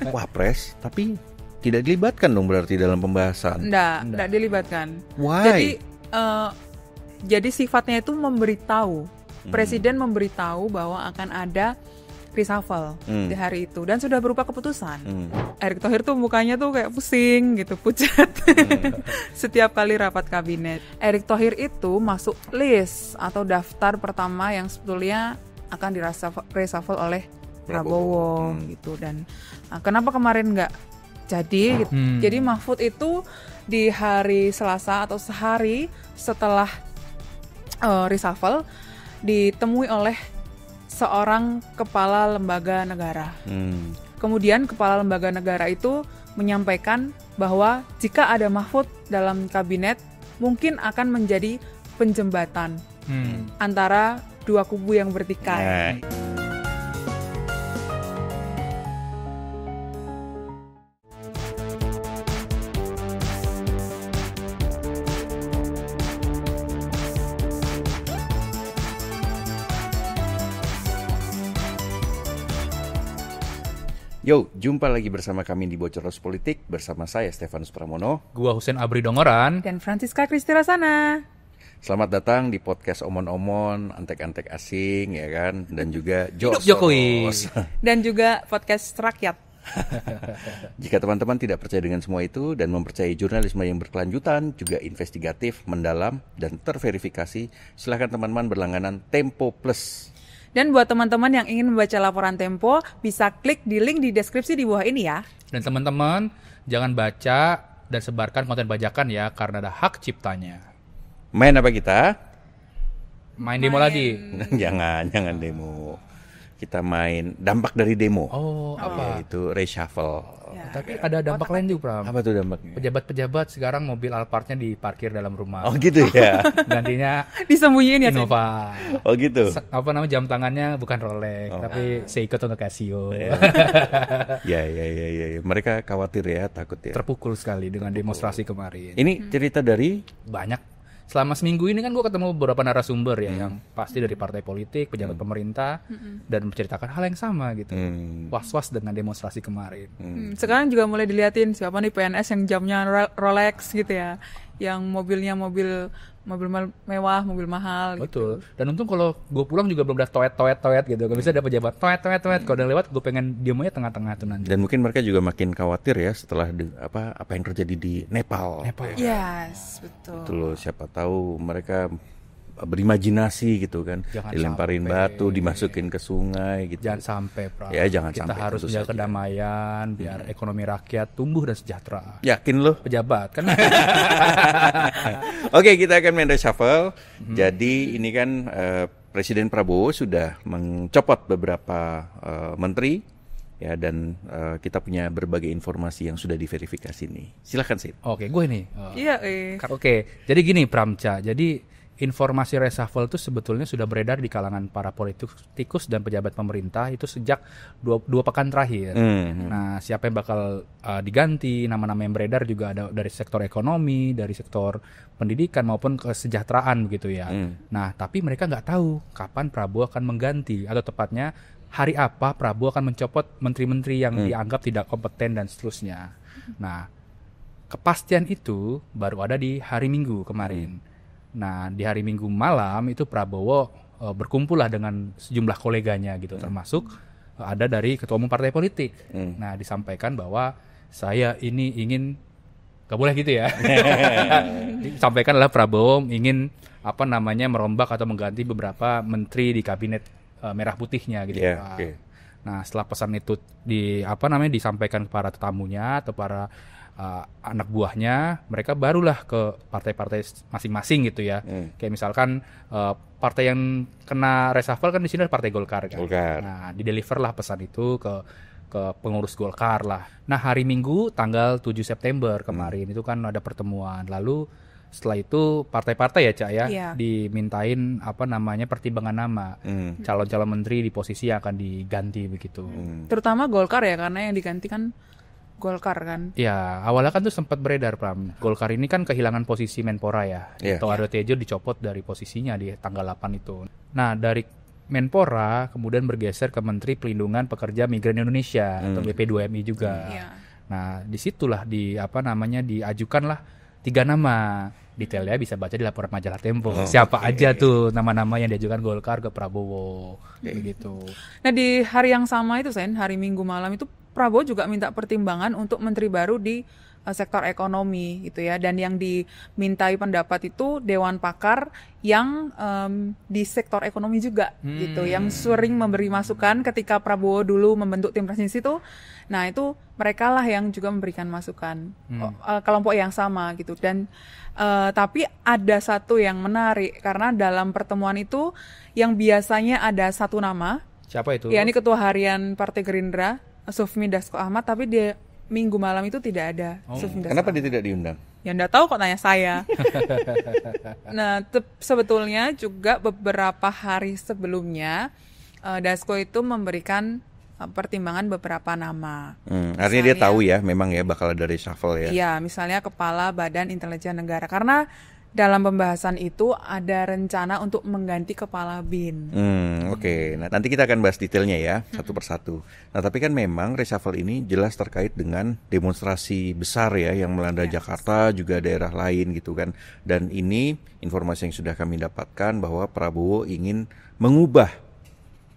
Wapres, tapi tidak dilibatkan dong berarti dalam pembahasan. Nggak dilibatkan. Why? Jadi sifatnya itu memberitahu. Presiden memberitahu bahwa akan ada reshuffle di hari itu dan sudah berupa keputusan. Erick Thohir tuh mukanya tuh kayak pusing gitu, pucat. Setiap kali rapat kabinet. Erick Thohir itu masuk list atau daftar pertama yang sebetulnya akan reshuffle oleh Prabowo gitu. Dan kenapa kemarin nggak jadi gitu. Jadi Mahfud itu di hari Selasa atau sehari setelah reshuffle ditemui oleh seorang kepala lembaga negara. Kemudian kepala lembaga negara itu menyampaikan bahwa jika ada Mahfud dalam kabinet mungkin akan menjadi penjembatan antara dua kubu yang bertikai. Yo, jumpa lagi bersama kami di Bocoros Politik bersama saya Stefanus Pramono, gua Husein Abri Dongoran, dan Francisca Kristirasana. Selamat datang di podcast Omon-Omon, antek-antek asing ya kan, dan juga Jos Jokowi dan juga podcast rakyat. Jika teman-teman tidak percaya dengan semua itu dan mempercayai jurnalisme yang berkelanjutan, juga investigatif, mendalam, dan terverifikasi, silakan teman-teman berlangganan Tempo Plus. Dan buat teman-teman yang ingin membaca laporan Tempo, bisa klik di link di deskripsi di bawah ini ya. Dan teman-teman, jangan baca dan sebarkan konten bajakan ya, karena ada hak ciptanya. Main apa kita? Main demo lagi. Jangan demo. Kita main dampak dari demo. Apa? Yaitu reshuffle. Ya. Tapi ada dampak lain juga, Pram. Apa tuh dampaknya? Pejabat-pejabat sekarang mobil Alphardnya diparkir dalam rumah. Oh gitu ya. Gantinya Disembunyiin ya. Innova. Oh gitu. Jam tangannya bukan Rolex, tapi Seiko atau Casio. Ya. Mereka khawatir ya, takut ya. Terpukul sekali dengan demonstrasi kemarin. Ini cerita dari Banyak. Selama seminggu ini kan gue ketemu beberapa narasumber ya, yang pasti dari partai politik, pejabat pemerintah, dan menceritakan hal yang sama gitu. Was-was dengan demonstrasi kemarin. Sekarang juga mulai diliatin siapa nih PNS yang jamnya Rolex gitu ya, yang mobilnya mobil mewah, mobil mahal. Betul. Dan untung kalau gue pulang juga belum ada toet gitu. Gak bisa ada pejabat toet. Kalau udah lewat gue pengen demonya tengah-tengah tuh nanti. dan mungkin mereka juga makin khawatir ya setelah apa yang terjadi di Nepal. Yes, betul. Itu loh, siapa tahu mereka berimajinasi gitu kan, Jangan dilemparin sampai. batu, dimasukin ke sungai gitu. Jangan sampai, Pram. Ya, jangan Kita sampai, harus tentu menjaga saja. kedamaian biar ekonomi rakyat tumbuh dan sejahtera. Yakin loh? Pejabat kan. Oke, kita akan main reshuffle. Jadi ini kan Presiden Prabowo sudah mencopot beberapa menteri ya, dan kita punya berbagai informasi yang sudah diverifikasi nih. Silakan sih. Oke, gue nih. Iya, Oke, jadi gini Pramca. Jadi informasi reshuffle itu sebetulnya sudah beredar di kalangan para politikus dan pejabat pemerintah itu sejak dua pekan terakhir. Nah, siapa yang bakal diganti, nama-nama yang beredar juga ada dari sektor ekonomi, dari sektor pendidikan maupun kesejahteraan begitu ya. Nah, tapi mereka nggak tahu kapan Prabowo akan mengganti, atau tepatnya hari apa Prabowo akan mencopot menteri-menteri yang dianggap tidak kompeten dan seterusnya. Nah, kepastian itu baru ada di hari Minggu kemarin. Nah, di hari Minggu malam itu Prabowo berkumpul lah dengan sejumlah koleganya gitu, termasuk ada dari ketua umum partai politik. Nah, disampaikan bahwa saya ini ingin, gak boleh gitu ya. Disampaikan adalah Prabowo ingin merombak atau mengganti beberapa menteri di kabinet merah putihnya gitu. Yeah, okay. Nah, setelah pesan itu disampaikan ke para tetamunya atau para anak buahnya, mereka barulah ke partai-partai masing-masing gitu ya. Kayak misalkan partai yang kena reshuffle kan di sini ada Partai Golkar kan. Nah, dideliver lah pesan itu ke pengurus Golkar lah. Nah, hari Minggu tanggal 7 September kemarin itu kan ada pertemuan. Lalu setelah itu partai-partai ya Cak ya, dimintain pertimbangan nama calon-calon menteri di posisi yang akan diganti begitu. Terutama Golkar ya, karena yang diganti kan Golkar kan. Ya, awalnya kan tuh sempat beredar, Pram. Golkar ini kan kehilangan posisi Menpora ya. Atau Aryo Tejo dicopot dari posisinya di tanggal 8 itu. Nah, dari Menpora kemudian bergeser ke Menteri Pelindungan Pekerja Migran Indonesia atau BP2MI juga. Nah, disitulah diajukanlah 3 nama. Detailnya bisa baca di laporan majalah Tempo. Siapa aja tuh nama-nama yang diajukan Golkar ke Prabowo, gitu. Nah, di hari yang sama itu, hari Minggu malam itu Prabowo juga minta pertimbangan untuk menteri baru di sektor ekonomi gitu ya, dan yang dimintai pendapat itu dewan pakar yang di sektor ekonomi juga gitu, yang sering memberi masukan ketika Prabowo dulu membentuk tim presiden itu. Nah, itu mereka lah yang juga memberikan masukan, kelompok yang sama gitu. Dan tapi ada satu yang menarik, karena dalam pertemuan itu yang biasanya ada satu nama. Siapa itu? Ya, ini Ketua Harian Partai Gerindra, Sufmi Dasko Ahmad, tapi dia Minggu malam itu tidak ada. Kenapa dia tidak diundang? Ya enggak tahu kok, tanya saya. Nah, sebetulnya juga beberapa hari sebelumnya Dasko itu memberikan pertimbangan beberapa nama. Artinya dia tahu ya, memang ya bakal ada reshuffle ya. Iya, misalnya Kepala Badan Intelijen Negara, karena dalam pembahasan itu ada rencana untuk mengganti Kepala BIN. Oke. Nah, nanti kita akan bahas detailnya ya, satu persatu. Nah, tapi kan memang reshuffle ini jelas terkait dengan demonstrasi besar ya yang melanda Jakarta, juga daerah lain gitu kan. Dan ini informasi yang sudah kami dapatkan bahwa Prabowo ingin mengubah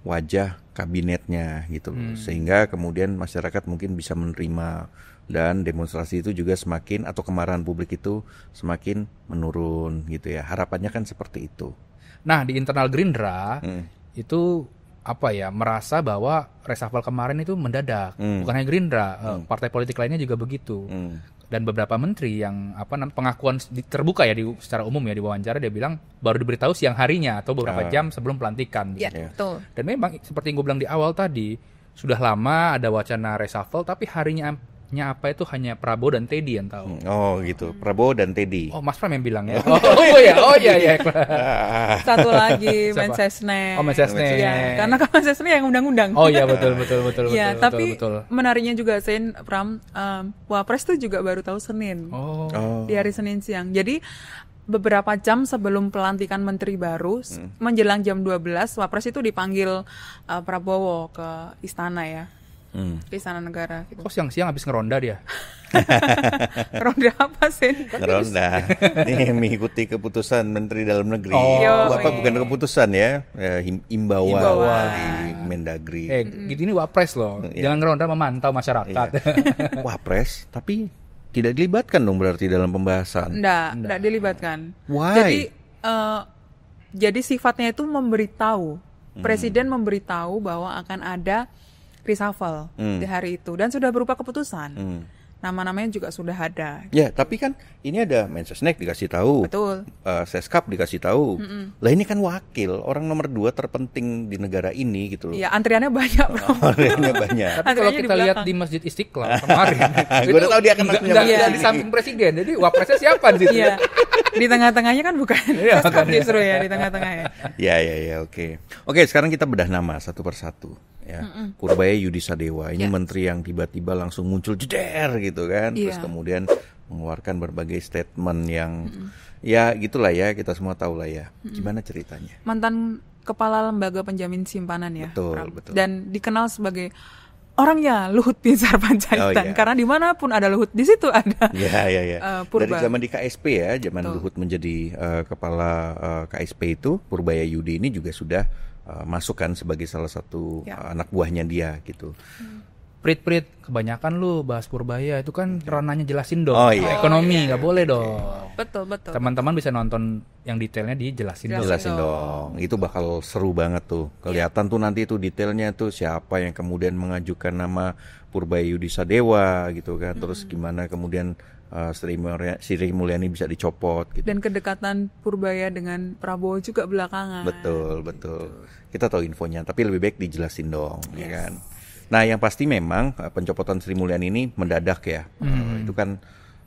wajah kabinetnya gitu loh. Sehingga kemudian masyarakat mungkin bisa menerima, dan demonstrasi itu juga semakin, atau kemarahan publik itu semakin menurun gitu ya. Harapannya kan seperti itu. Nah, di internal Gerindra itu merasa bahwa reshuffle kemarin itu mendadak. Bukan hanya Gerindra, partai politik lainnya juga begitu. Dan beberapa menteri yang pengakuan terbuka ya secara umum ya, di wawancara dia bilang baru diberitahu siang harinya atau beberapa jam sebelum pelantikan. Iya, betul. Dan memang seperti yang gue bilang di awal tadi, sudah lama ada wacana reshuffle, tapi harinya itu hanya Prabowo dan Teddy yang tahu. Oh gitu, Prabowo dan Teddy. Oh, Mas Pram yang bilang ya. Oh iya. Satu lagi Mensesnek. Oh, Mensesnek. Ya, karena kan Mensesnek yang undang-undang. Oh iya, betul. Iya, tapi menariknya juga Pram, Wapres tuh juga baru tahu Senin. Di hari Senin siang. Jadi beberapa jam sebelum pelantikan menteri baru, menjelang jam 12, Wapres itu dipanggil Prabowo ke istana ya. Ke Istana Negara gitu. Kok siang-siang habis ngeronda dia? Ngeronda apa sih? Ngeronda. Ini mengikuti keputusan Menteri Dalam Negeri. Bukan keputusan ya, imbauan di Mendagri. Ini Wapres loh. Jangan ngeronda, memantau masyarakat. Wapres, tapi tidak dilibatkan dong berarti dalam pembahasan. Enggak dilibatkan. Why? Jadi sifatnya itu memberitahu. Presiden memberitahu bahwa akan ada reshuffle di hari itu, dan sudah berupa keputusan. Nama-namanya juga sudah ada. Ya, tapi kan ini ada Mensesnek dikasih tahu. Betul. Seskap dikasih tahu. Lah ini kan wakil, orang nomor 2 terpenting di negara ini gitu loh. Iya, antriannya banyak. Antriannya banyak. Tapi kalau kita lihat di Masjid Istiqlal kemarin, gue udah tahu dia akan nggak di samping presiden. Jadi wapresnya siapa di situ? Iya. Di tengah-tengahnya kan bukan. Seskap justru ya di tengah-tengahnya. Ya, oke. Oke, sekarang kita bedah nama satu persatu. Ya, Purbaya Yudi Sadewa ini menteri yang tiba-tiba langsung muncul jeder gitu kan, terus kemudian mengeluarkan berbagai statement yang ya gitulah ya, kita semua tahu lah ya. Gimana ceritanya? Mantan kepala lembaga penjamin simpanan ya, betul. Dan dikenal sebagai orangnya Luhut Binsar Panjaitan, karena dimanapun ada Luhut di situ ada. Ya. Dari zaman di KSP ya, zaman Luhut menjadi kepala KSP itu, Purbaya Yudi ini juga sudah masukkan sebagai salah satu anak buahnya dia gitu. Prit, kebanyakan lu bahas Purbaya itu kan ranahnya jelasin dong. Ekonomi nggak boleh dong. Betul. Teman-teman bisa nonton yang detailnya dijelasin dong. Itu bakal seru banget tuh. Kelihatan tuh nanti tuh detailnya tuh siapa yang kemudian mengajukan nama Purbaya Yudi Sadewa gitu kan. Terus gimana kemudian Sri Mulyani bisa dicopot gitu. Dan kedekatan Purbaya dengan Prabowo juga belakangan. Betul. Kita tahu infonya, tapi lebih baik dijelasin dong, ya kan. Nah, yang pasti memang pencopotan Sri Mulyani ini mendadak ya. Itu kan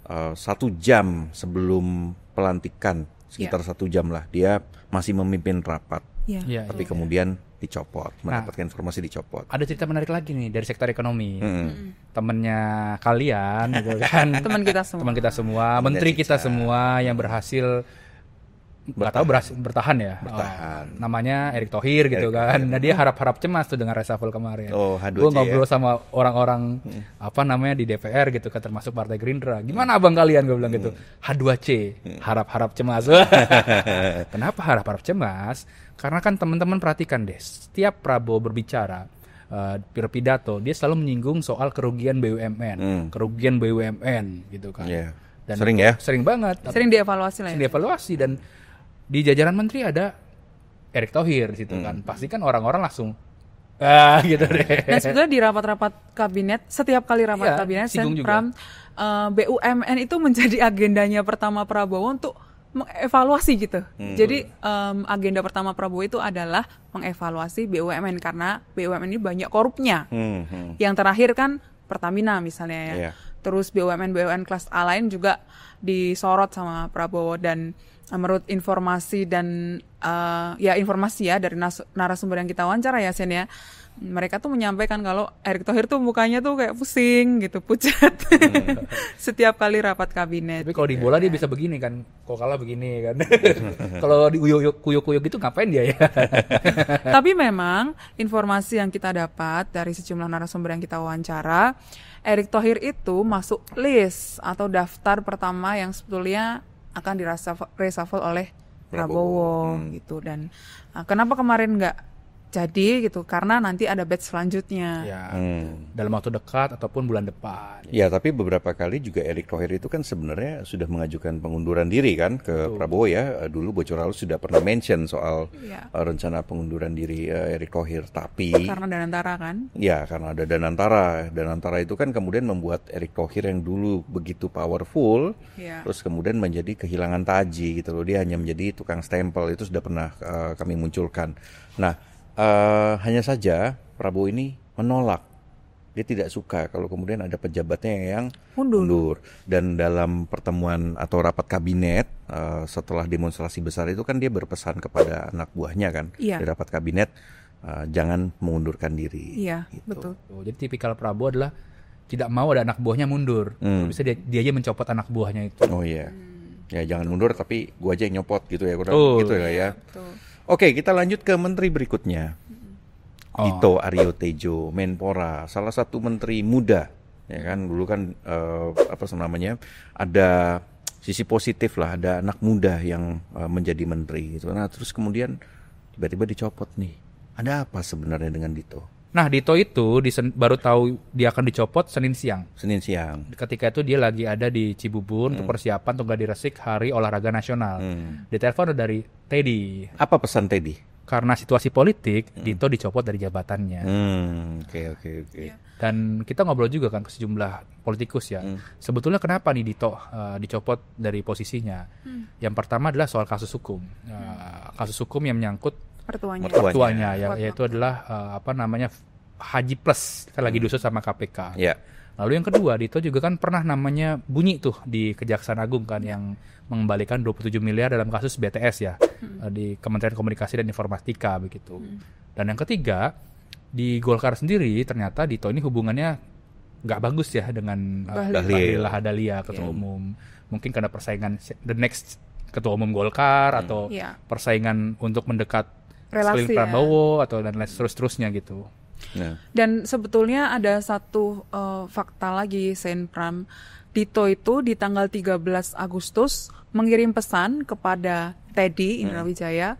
1 jam sebelum pelantikan, sekitar 1 jam lah, dia masih memimpin rapat. Tapi kemudian dicopot, mendapatkan informasi dicopot. Ada cerita menarik lagi nih dari sektor ekonomi. Temennya kalian gitu kan. Teman kita semua, menteri kita semua yang berhasil nggak tahu bertahan ya. Namanya Erick Thohir gitu kan. Nah dia harap-harap cemas tuh dengan reshuffle kemarin. H2C Gue ngobrol sama orang-orang di DPR gitu kan, termasuk Partai Gerindra. Gimana abang kalian, gue bilang gitu. H2C, harap-harap cemas. Kenapa harap-harap cemas? Karena kan teman-teman perhatikan deh, setiap Prabowo berbicara berpidato, dia selalu menyinggung soal kerugian BUMN, gitu kan. Dan sering banget. Sering dievaluasi lah. Sering dievaluasi, dan di jajaran menteri ada Erick Thohir gitu kan. Pasti kan orang-orang langsung gitu deh. Dan sebetulnya di rapat-rapat kabinet, setiap kali rapat kabinet, Pram, BUMN itu menjadi agendanya pertama Prabowo untuk mengevaluasi gitu. Jadi agenda pertama Prabowo itu adalah mengevaluasi BUMN karena BUMN ini banyak korupnya. Yang terakhir kan Pertamina misalnya ya. Terus BUMN kelas A lain juga disorot sama Prabowo, dan menurut informasi dan informasi ya dari narasumber yang kita wawancara ya Sen ya, mereka tuh menyampaikan kalau Erick Thohir tuh mukanya tuh kayak pusing gitu, pucat setiap kali rapat kabinet. Tapi kalau di bola dia bisa begini kan, kalau kalah begini kan. Kalau di kuyuk-kuyuk gitu ngapain dia ya? Tapi memang informasi yang kita dapat dari sejumlah narasumber yang kita wawancara, Erick Thohir itu masuk list atau daftar pertama yang sebetulnya akan reshuffle oleh Prabowo gitu. Dan kenapa kemarin nggak jadi gitu, karena nanti ada batch selanjutnya dalam waktu dekat ataupun bulan depan. Ya, tapi beberapa kali juga Erick Thohir itu kan sebenarnya sudah mengajukan pengunduran diri kan ke Prabowo ya. Dulu Bocor Halus sudah pernah mention soal rencana pengunduran diri Erick Thohir, tapi karena Danantara kan? Ya, karena ada Danantara itu kan kemudian membuat Erick Thohir yang dulu begitu powerful, terus kemudian menjadi kehilangan taji gitu loh. Dia hanya menjadi tukang stempel, itu sudah pernah kami munculkan. Nah, hanya saja Prabowo ini menolak. Dia tidak suka kalau kemudian ada pejabatnya yang mundur. Dan dalam pertemuan atau rapat kabinet setelah demonstrasi besar itu kan dia berpesan kepada anak buahnya kan di rapat kabinet, jangan mengundurkan diri. Iya, gitu. betul. Jadi tipikal Prabowo adalah tidak mau ada anak buahnya mundur. Bisa dia aja mencopot anak buahnya itu. Oh iya. Ya jangan mundur tapi gua aja yang nyopot gitu ya, kurang gitu ya. Betul. Oke, kita lanjut ke menteri berikutnya. Dito Aryo Tejo, Menpora, salah satu menteri muda, ya kan. Dulu kan ada sisi positif lah, ada anak muda yang menjadi menteri gitu. Nah, terus kemudian tiba-tiba dicopot nih. Ada apa sebenarnya dengan Dito? Nah, Dito itu baru tahu dia akan dicopot Senin siang. Ketika itu dia lagi ada di Cibubur untuk persiapan untuk gladi resik Hari Olahraga Nasional. Ditelepon dari Teddy. Apa pesan Teddy? Karena situasi politik, Dito dicopot dari jabatannya. Oke. Dan kita ngobrol juga kan ke sejumlah politikus ya. Sebetulnya kenapa nih Dito dicopot dari posisinya? Yang pertama adalah soal kasus hukum. Kasus hukum yang menyangkut mertuanya yaitu adalah Haji Plus, kan lagi diusut sama KPK. Lalu yang kedua, Dito juga kan pernah namanya bunyi tuh di Kejaksaan Agung kan, yang mengembalikan 27 miliar dalam kasus BTS ya, di Kementerian Komunikasi dan Informatika begitu. Dan yang ketiga, di Golkar sendiri ternyata Dito ini hubungannya nggak bagus ya dengan Bahlil Lahadalia, ketua umum. Mungkin karena persaingan the next ketua umum Golkar atau persaingan untuk mendekat relasi Prabowo atau dan lain seterusnya gitu. Dan sebetulnya ada satu fakta lagi, Sen Pram. Dito itu di tanggal 13 Agustus mengirim pesan kepada Teddy Indra Wijaya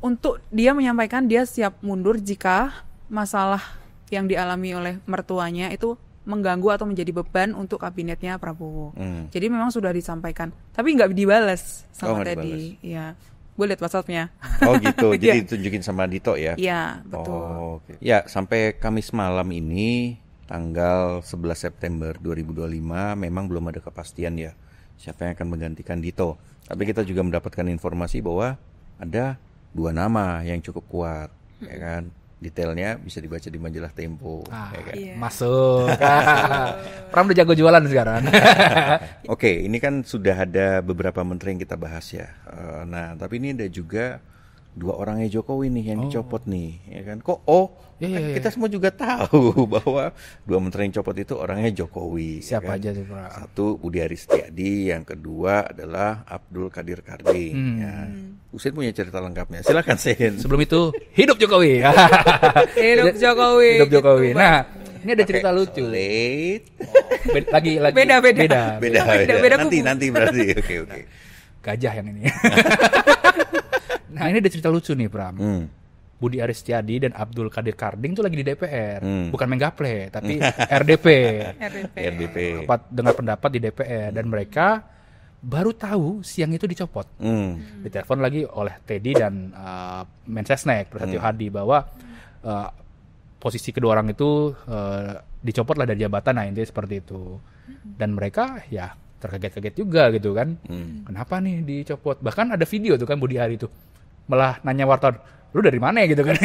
untuk dia menyampaikan dia siap mundur jika masalah yang dialami oleh mertuanya itu mengganggu atau menjadi beban untuk kabinetnya Prabowo. Jadi memang sudah disampaikan, tapi nggak dibalas sama Teddy. Ya. Gue liat WhatsApp-nya. Oh gitu, jadi ditunjukin sama Dito ya? Iya, betul. Okay. Ya, sampai Kamis malam ini, tanggal 11 September 2025, memang belum ada kepastian ya siapa yang akan menggantikan Dito. Tapi kita juga mendapatkan informasi bahwa ada 2 nama yang cukup kuat, ya kan? Detailnya bisa dibaca di majalah Tempo. Ya kan? Masuk. Pram udah jago jualan sekarang. Oke, ini kan sudah ada beberapa menteri yang kita bahas ya. Nah, tapi ini ada juga 2 orangnya Jokowi nih yang dicopot nih, ya kan? Kok kita semua juga tahu bahwa 2 menteri yang copot itu orangnya Jokowi. Siapa ya kan? aja tuh, Pak? Satu Budi Aris Setiadi, yang kedua adalah Abdul Qadir Karding. Ya. Usin punya cerita lengkapnya. Silakan Sen. Sebelum itu hidup Jokowi. Hidup Jokowi. Hidup Jokowi. Gitu, Nah, ini ada cerita lucu. Lagi Beda nanti berarti. Oke. Gajah yang ini. Nah, ini ada cerita lucu nih, Pram. Budi Aris Setiadi dan Abdul Qadir Karding tuh lagi di DPR, bukan main gaple, tapi RDP. Rapat dengar pendapat di DPR, dan mereka baru tahu siang itu dicopot. Ditelepon lagi oleh Teddy dan Mensesnek Prasetyo Hadi bahwa posisi kedua orang itu dicopot lah dari jabatan, nah intinya seperti itu. Dan mereka ya terkaget-kaget juga gitu kan. Kenapa nih dicopot? Bahkan ada video tuh kan Budi Ari tuh malah nanya wartawan, lu dari mana ya gitu kan?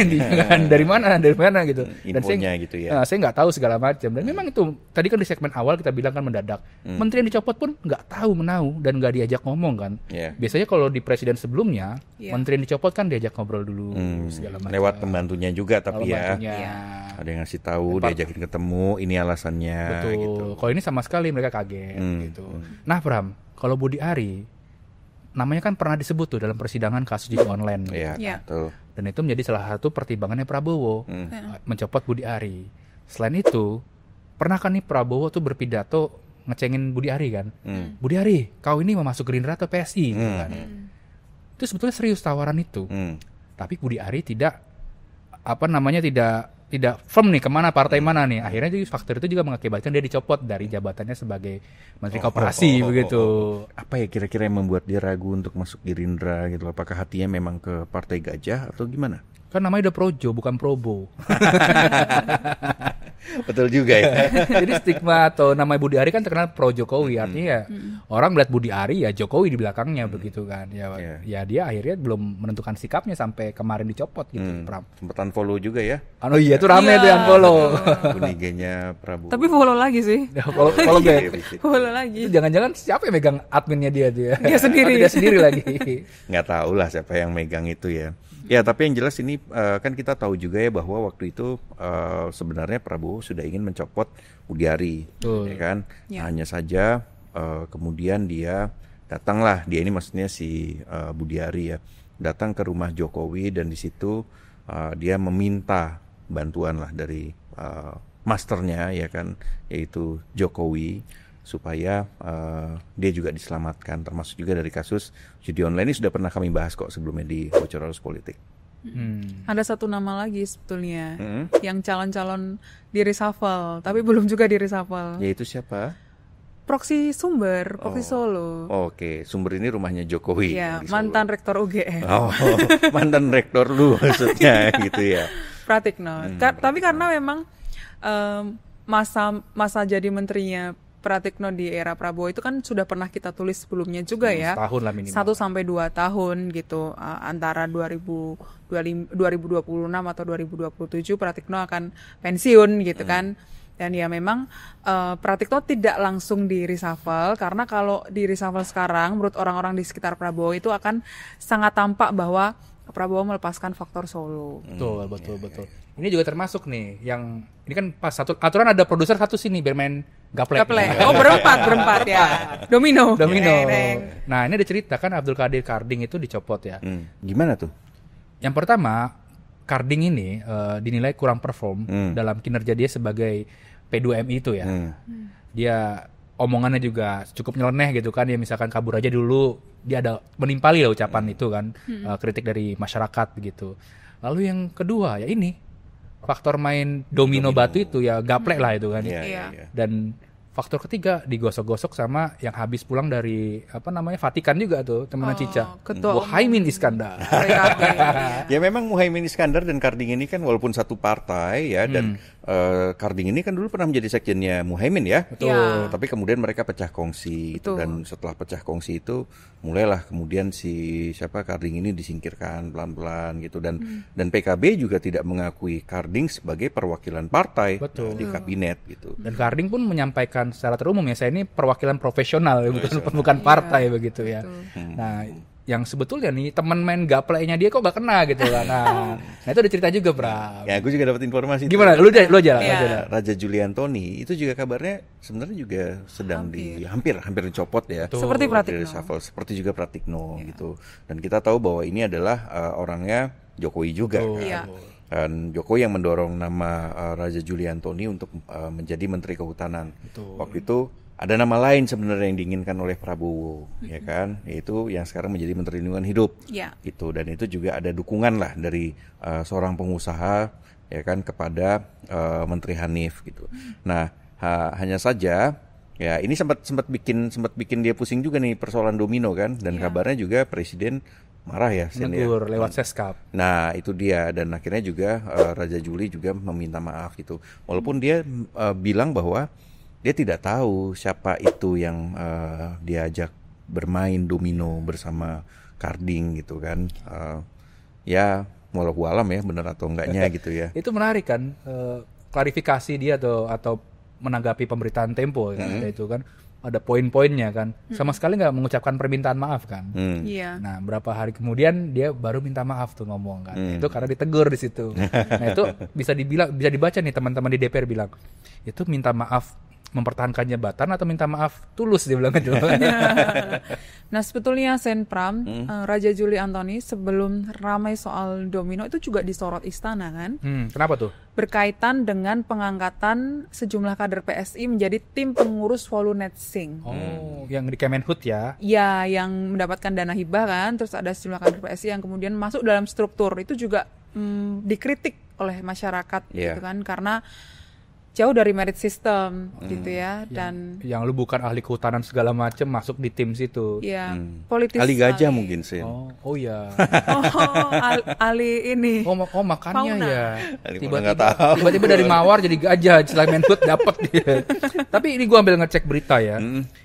dari mana gitu. Dan infonya gitu ya. Saya nggak tahu segala macam. Dan memang itu tadi kan di segmen awal kita bilang kan mendadak. Menteri yang dicopot pun nggak tahu menau dan nggak diajak ngomong kan. Biasanya kalau di presiden sebelumnya, menteri yang dicopot kan diajak ngobrol dulu segala macam. Lewat pembantunya juga tapi ya. Ada yang ngasih tahu, diajakin ketemu, ini alasannya. Betul. Gitu. Kalau ini sama sekali mereka kaget gitu. Nah, Pram, kalau Budi Ari namanya kan pernah disebut tuh dalam persidangan kasus judi online. Iya, betul. Dan itu menjadi salah satu pertimbangannya Prabowo mencopot Budi Ari. Selain itu, pernah kan nih Prabowo tuh berpidato ngecengin Budi Ari kan. Budi Ari, kau ini mau masuk Gerindra atau PSI? Gitu kan. Itu sebetulnya serius tawaran itu. Tapi Budi Ari tidak firm nih kemana partai mana nih. Akhirnya juga faktor itu juga mengakibatkan dia dicopot dari jabatannya sebagai Menteri Koperasi begitu. Apa ya kira-kira yang membuat dia ragu untuk masuk Gerindra gitu? Apakah hatinya memang ke Partai Gajah atau gimana? Kan namanya udah Projo bukan Probo. Betul juga ya. Jadi stigma atau nama Budi Ari kan terkenal pro Jokowi, artinya ya orang melihat Budi Ari ya Jokowi di belakangnya begitu kan. Ya dia akhirnya belum menentukan sikapnya sampai kemarin dicopot gitu. Sempat unfollow juga ya. Oh iya itu rame tuh yang follow. Kunigenya Prabowo. Tapi follow lagi sih. Follow back. Follow lagi. Itu jangan-jangan siapa yang megang adminnya dia? Dia sendiri. Dia sendiri lagi. Nggak tahu lah siapa yang megang itu ya. Ya, tapi yang jelas ini kan kita tahu juga ya bahwa waktu itu sebenarnya Prabowo sudah ingin mencopot Budi Ari, ya kan? Hanya saja kemudian dia ini maksudnya si Budi Ari ya, datang ke rumah Jokowi dan di situ dia meminta bantuan lah dari masternya ya kan, yaitu Jokowi, supaya dia juga diselamatkan, termasuk juga dari kasus judi online. Ini sudah pernah kami bahas kok sebelumnya di Bocor Arus Politik. Ada satu nama lagi sebetulnya yang calon-calon di reshuffle, tapi belum juga di reshuffle. Yaitu siapa? Proxy Sumber, Proxy Solo. Oke, Sumber ini rumahnya Jokowi. Ya, mantan rektor UGM. Mantan rektor lu maksudnya gitu ya. Pratikno. Tapi karena memang masa jadi menterinya Pratikno di era Prabowo itu kan sudah pernah kita tulis sebelumnya juga ya. Setahun lah minimal. 1-2 tahun gitu, antara 2026 atau 2027 Pratikno akan pensiun gitu kan. Dan ya memang Pratikno tidak langsung di reshuffle, karena kalau di reshuffle sekarang menurut orang-orang di sekitar Prabowo itu akan sangat tampak bahwa Prabowo melepaskan faktor Solo. Betul. Ini juga termasuk nih yang ini kan pas satu aturan ada produser satu sini bermain gaplek. Oh berempat ya. Domino. Nah ini ada cerita kan Abdul Qadir Karding itu dicopot ya. Gimana tuh? Yang pertama Karding ini dinilai kurang perform dalam kinerja dia sebagai P2MI itu ya. Dia omongannya juga cukup nyeleneh gitu kan, ya misalkan kabur aja dulu, dia ada menimpali lah ucapan itu kan, kritik dari masyarakat begitu. Lalu yang kedua ya ini faktor main domino batu itu ya gaplek lah itu kan. Dan faktor ketiga digosok-gosok sama yang habis pulang dari Vatikan juga tuh teman Cica, Muhaimin Iskandar. Ya memang Muhaimin Iskandar dan Karding ini kan walaupun satu partai ya, dan Karding ini kan dulu pernah menjadi sekjennya Muhaimin ya. Betul. Tapi kemudian mereka pecah kongsi itu, dan setelah pecah kongsi itu mulailah kemudian Karding ini disingkirkan pelan-pelan gitu, dan PKB juga tidak mengakui Karding sebagai perwakilan partai di kabinet gitu. Dan Karding pun menyampaikan secara terumum ya, saya ini perwakilan profesional bukan partai begitu ya. Nah yang sebetulnya nih teman main gapleknya dia kok gak kena gitu kan. Nah itu ada cerita juga, Bram. Ya, gue juga dapat informasi. Gimana? Lu aja. Raja Juli Antoni itu juga kabarnya sebenarnya juga sedang hampir dicopot ya. Seperti Pratikno. Seperti juga Pratikno gitu. Dan kita tahu bahwa ini adalah orangnya Jokowi juga kan. Iya. Dan Jokowi yang mendorong nama Raja Juli Antoni untuk menjadi Menteri Kehutanan. Waktu itu ada nama lain sebenarnya yang diinginkan oleh Prabowo, ya kan, yaitu yang sekarang menjadi Menteri Lingkungan Hidup, gitu. Dan itu juga ada dukungan lah dari seorang pengusaha, ya kan, kepada Menteri Hanif, gitu. Nah, hanya saja, ya ini sempat bikin dia pusing juga nih persoalan domino kan, dan kabarnya juga Presiden marah ya, menegur lewat Seskap. Nah itu dia, dan akhirnya juga Raja Juli juga meminta maaf gitu, walaupun dia bilang bahwa dia tidak tahu siapa itu yang diajak bermain domino bersama Karding gitu kan. Ya walau alam ya benar atau enggaknya gitu ya. Itu menarik kan, klarifikasi dia atau menanggapi pemberitaan Tempo kan, itu kan ada poin-poinnya kan. Sama sekali nggak mengucapkan permintaan maaf kan. Iya. Nah berapa hari kemudian dia baru minta maaf tuh ngomong kan. Itu karena ditegur di situ. Nah itu bisa dibaca nih teman-teman di DPR bilang itu minta maaf mempertahankan jabatan atau minta maaf tulus, dia bilang gitu. Nah sebetulnya Sen Pram, Raja Juli Antoni sebelum ramai soal domino itu juga disorot istana kan. Kenapa tuh? Berkaitan dengan pengangkatan sejumlah kader PSI menjadi tim pengurus Volunetsing. Oh, yang di Kemenhub ya? Ya, yang mendapatkan dana hibah kan, terus ada sejumlah kader PSI yang kemudian masuk dalam struktur itu juga dikritik oleh masyarakat gitu kan, karena jauh dari merit system gitu ya, dan yang lu bukan ahli kehutanan segala macam masuk di tim situ. Ya, politis. Ali gajah mungkin sih. Oh ya. Ali ini. Oh makannya Fauna. ya. Tiba-tiba dari mawar jadi gajah, selain Menhub dapat dia. Tapi ini gua ambil ngecek berita ya.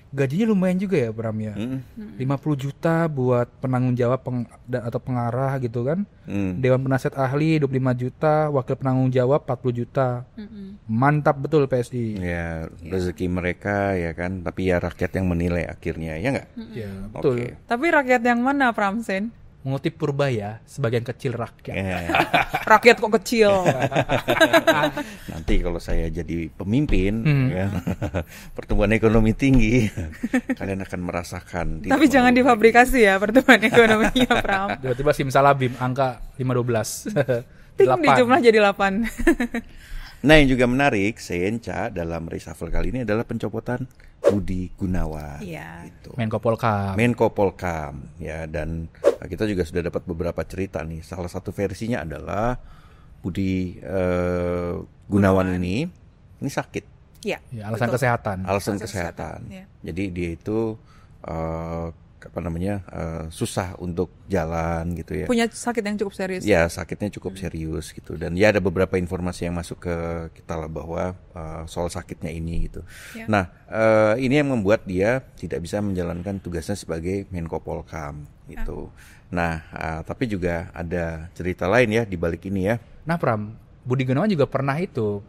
Gajinya lumayan juga ya, Bram ya. 50 juta buat penanggung jawab atau pengarah gitu kan. Dewan Penasihat Ahli 25 juta, wakil penanggung jawab 40 juta. Mantap betul PSI. Ya, rezeki mereka ya kan, tapi ya rakyat yang menilai akhirnya, ya enggak? Ya, betul. Okay. Tapi rakyat yang mana, Pramsen? Mengutip Purbaya, sebagian kecil rakyat. Rakyat kok kecil. Nanti kalau saya jadi pemimpin, ya, pertumbuhan ekonomi tinggi, kalian akan merasakan. Tapi jangan difabrikasi ya pertumbuhan ekonominya, Pram. Tiba-tiba simsalabim, angka 512. Ting dijumlah jadi 8. Nah yang juga menarik, Senca dalam reshuffle kali ini adalah pencopotan Budi Gunawan. Gitu. Menko Polkam, ya, dan kita juga sudah dapat beberapa cerita nih. Salah satu versinya adalah Budi Gunawan ini sakit. Ya, alasan kesehatan. Alasan kesehatan. Ya. Jadi dia itu susah untuk jalan gitu ya. Punya sakit yang cukup serius. Ya, sakitnya cukup serius gitu. Dan ya ada beberapa informasi yang masuk ke kita lah bahwa soal sakitnya ini gitu. Ya. Nah, ini yang membuat dia tidak bisa menjalankan tugasnya sebagai Menko Polkam gitu. Nah, tapi juga ada cerita lain ya di balik ini ya. Nah, Pram, Budi Gunawan juga pernah itu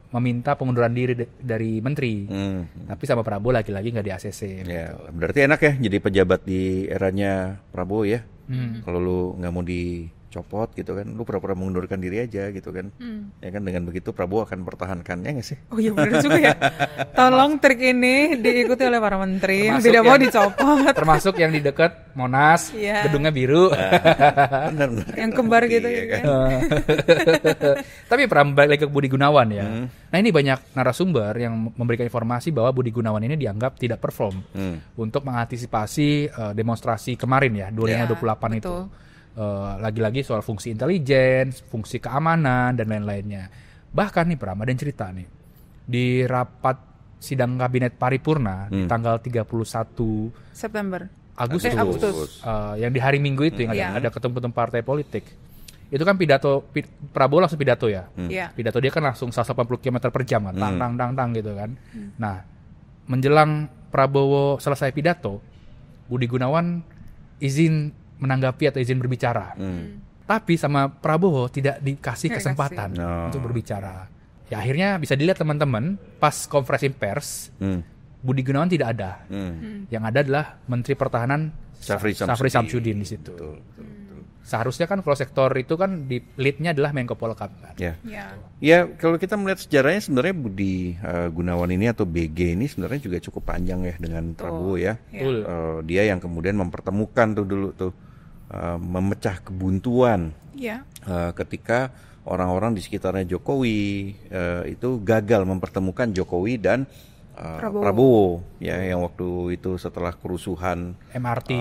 meminta pengunduran diri dari menteri, tapi sama Prabowo lagi-lagi nggak di ACC. Ya, gitu. berarti enak ya jadi pejabat di eranya Prabowo ya. Kalau lu nggak mau dicopot gitu kan, lu pura-pura mengundurkan diri aja gitu kan. Ya kan, dengan begitu Prabowo akan pertahankan, ya nggak sih? Oh iya benar juga ya. Tolong trik ini diikuti oleh para menteri yang tidak mau dicopot. Termasuk yang di dekat Monas, gedungnya biru. Benar. Yang kembar gitu ya kan. Tapi Pram, balik lagi ke Budi Gunawan ya. Nah ini banyak narasumber yang memberikan informasi bahwa Budi Gunawan ini dianggap tidak perform untuk mengantisipasi demonstrasi kemarin ya 2028 itu. Lagi-lagi soal fungsi intelijen, fungsi keamanan dan lain-lainnya. Bahkan nih Pram, ada yang cerita nih di rapat sidang kabinet paripurna di tanggal 31 September. Agustus. Yang di hari Minggu itu yang ada ketum-ketum partai politik. Itu kan Prabowo langsung pidato ya. Pidato dia kan langsung 180 km per jam kan, tang gitu kan. Nah, menjelang Prabowo selesai pidato, Budi Gunawan izin menanggapi atau izin berbicara. Tapi sama Prabowo tidak dikasih kesempatan untuk berbicara. Ya akhirnya bisa dilihat teman-teman pas konferensi pers Budi Gunawan tidak ada. Yang ada adalah Menteri Pertahanan Syafri Samsudin di situ. Betul. Seharusnya kan kalau sektor itu kan di lead-nya adalah Menko Polhukam kan. Ya, kalau kita melihat sejarahnya sebenarnya Budi Gunawan ini atau BG ini sebenarnya juga cukup panjang ya dengan Prabowo ya. Dia yang kemudian mempertemukan tuh dulu tuh memecah kebuntuan ketika orang-orang di sekitarnya Jokowi itu gagal mempertemukan Jokowi dan Prabowo ya, yang waktu itu setelah kerusuhan MRT,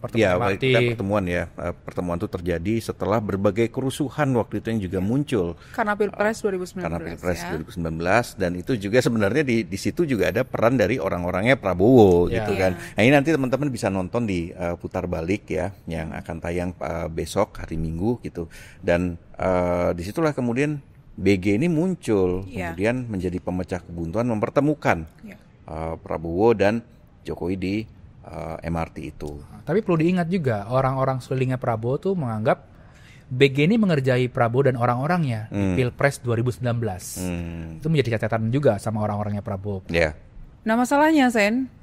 pertemuan itu terjadi setelah berbagai kerusuhan waktu itu yang juga muncul karena Pilpres 2019. Karena Pilpres 2019 dan itu juga sebenarnya di situ juga ada peran dari orang-orangnya Prabowo gitu kan. Nah, ini nanti teman-teman bisa nonton di putar balik ya yang akan tayang besok hari Minggu gitu. Dan disitulah kemudian BG ini muncul, kemudian menjadi pemecah kebuntuan, mempertemukan Prabowo dan Jokowi di MRT itu. Tapi perlu diingat juga, orang-orang sekelilingnya Prabowo tuh menganggap BG ini mengerjai Prabowo dan orang-orangnya di Pilpres 2019. Itu menjadi catatan juga sama orang-orangnya Prabowo. Nah masalahnya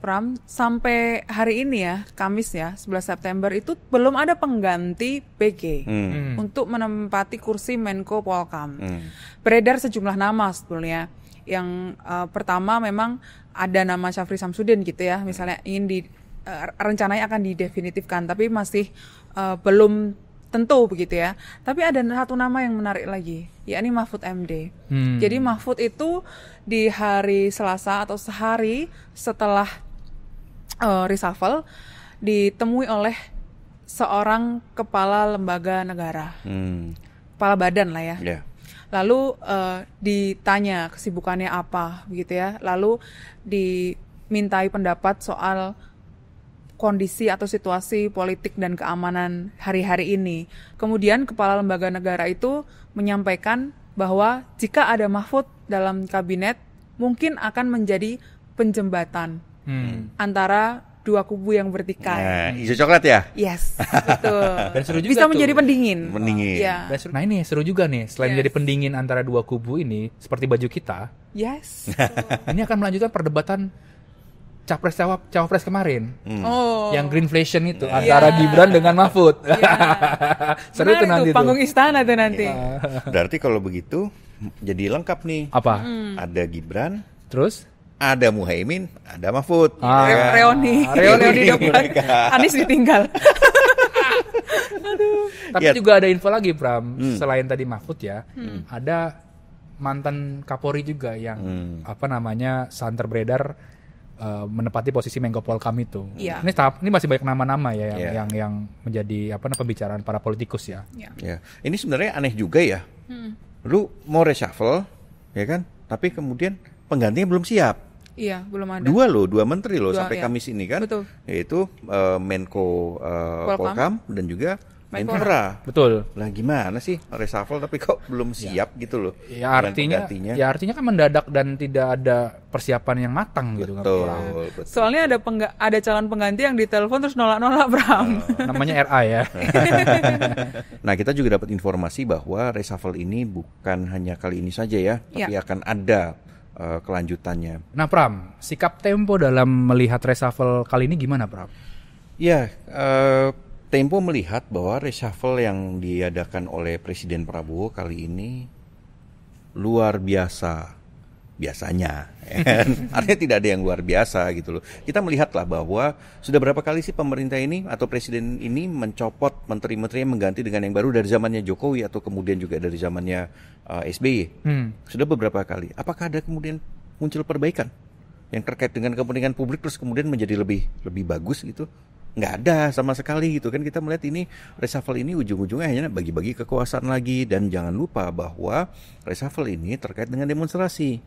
Pram, sampai hari ini ya, Kamis ya, 11 September itu belum ada pengganti BG untuk menempati kursi Menko Polhukam. Beredar sejumlah nama sebetulnya. Yang pertama memang ada nama Syafri Samsudin gitu ya, misalnya ingin rencananya akan didefinitifkan, tapi masih belum tentu begitu ya. Tapi ada satu nama yang menarik lagi, yakni Mahfud MD. Jadi Mahfud itu di hari Selasa atau sehari setelah reshuffle ditemui oleh seorang kepala lembaga negara, kepala badan lah ya. Lalu ditanya kesibukannya apa begitu ya. Lalu dimintai pendapat soal kondisi atau situasi politik dan keamanan hari-hari ini. Kemudian kepala lembaga negara itu menyampaikan bahwa jika ada Mahfud dalam kabinet, mungkin akan menjadi penjembatan antara dua kubu yang bertikai. Isu coklat ya? Yes, betul. Dan seru juga bisa menjadi pendingin. Ya. Nah ini seru juga nih, selain menjadi pendingin antara dua kubu ini, seperti baju kita. Yes. Ini akan melanjutkan perdebatan Cawapres kemarin, yang Greenflation itu antara Gibran dengan Mahfud. Seru tuh nanti panggung istana tuh nanti. Berarti kalau begitu jadi lengkap nih. Apa? Ada Gibran, terus ada Muhaimin, ada Mahfud. Reoni dapat, Anies ditinggal. Tapi juga ada info lagi, Pram. Selain tadi Mahfud ya, ada mantan Kapolri juga yang santer beredar menempati posisi Menko Polhukam itu. Ini masih banyak nama-nama ya yang menjadi pembicaraan para politikus ya. Ini sebenarnya aneh juga ya. Lu mau reshuffle, ya kan? Tapi kemudian penggantinya belum siap. Iya, belum ada. Dua menteri sampai Kamis ini kan. Betul. Yaitu Menko Polhukam dan juga Menpora. Betul. Lah gimana sih reshuffle tapi kok belum siap gitu loh. Ya artinya kan mendadak dan tidak ada persiapan yang matang gitu kan. Betul. Soalnya ada calon pengganti yang ditelepon terus nolak-nolak, Bram. Namanya RA ya. Nah, kita juga dapat informasi bahwa reshuffle ini bukan hanya kali ini saja ya, tapi akan ada kelanjutannya. Nah, Pram, sikap Tempo dalam melihat reshuffle kali ini gimana, Pram? Ya, Tempo melihat bahwa reshuffle yang diadakan oleh Presiden Prabowo kali ini luar biasanya. Artinya tidak ada yang luar biasa gitu loh. Kita melihatlah bahwa sudah berapa kali sih pemerintah ini atau Presiden ini mencopot menteri-menteri yang mengganti dengan yang baru dari zamannya Jokowi atau kemudian juga dari zamannya SBY. Sudah beberapa kali. Apakah ada kemudian muncul perbaikan yang terkait dengan kepentingan publik terus kemudian menjadi lebih bagus gitu? Nggak ada sama sekali gitu kan. Kita melihat ini reshuffle ini ujung-ujungnya hanya bagi-bagi kekuasaan lagi. Dan jangan lupa bahwa reshuffle ini terkait dengan demonstrasi.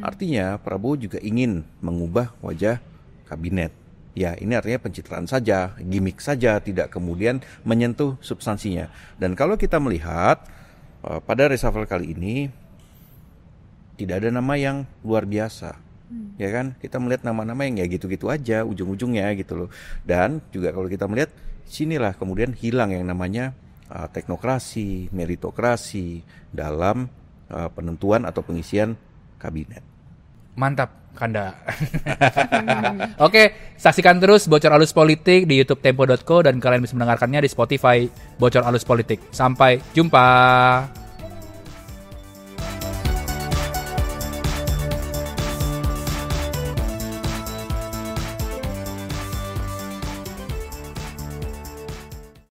Artinya Prabowo juga ingin mengubah wajah kabinet. Ya, ini artinya pencitraan saja, gimmick saja, tidak kemudian menyentuh substansinya. Dan kalau kita melihat pada reshuffle kali ini tidak ada nama yang luar biasa. Ya kan, kita melihat nama-nama yang ya gitu-gitu aja ujung-ujungnya gitu loh. Dan juga kalau kita melihat sinilah kemudian hilang yang namanya teknokrasi, meritokrasi dalam penentuan atau pengisian kabinet. Mantap. Kanda. Oke, saksikan terus Bocor Alus Politik di YouTube Tempo.co dan kalian bisa mendengarkannya di Spotify Bocor Alus Politik. Sampai jumpa.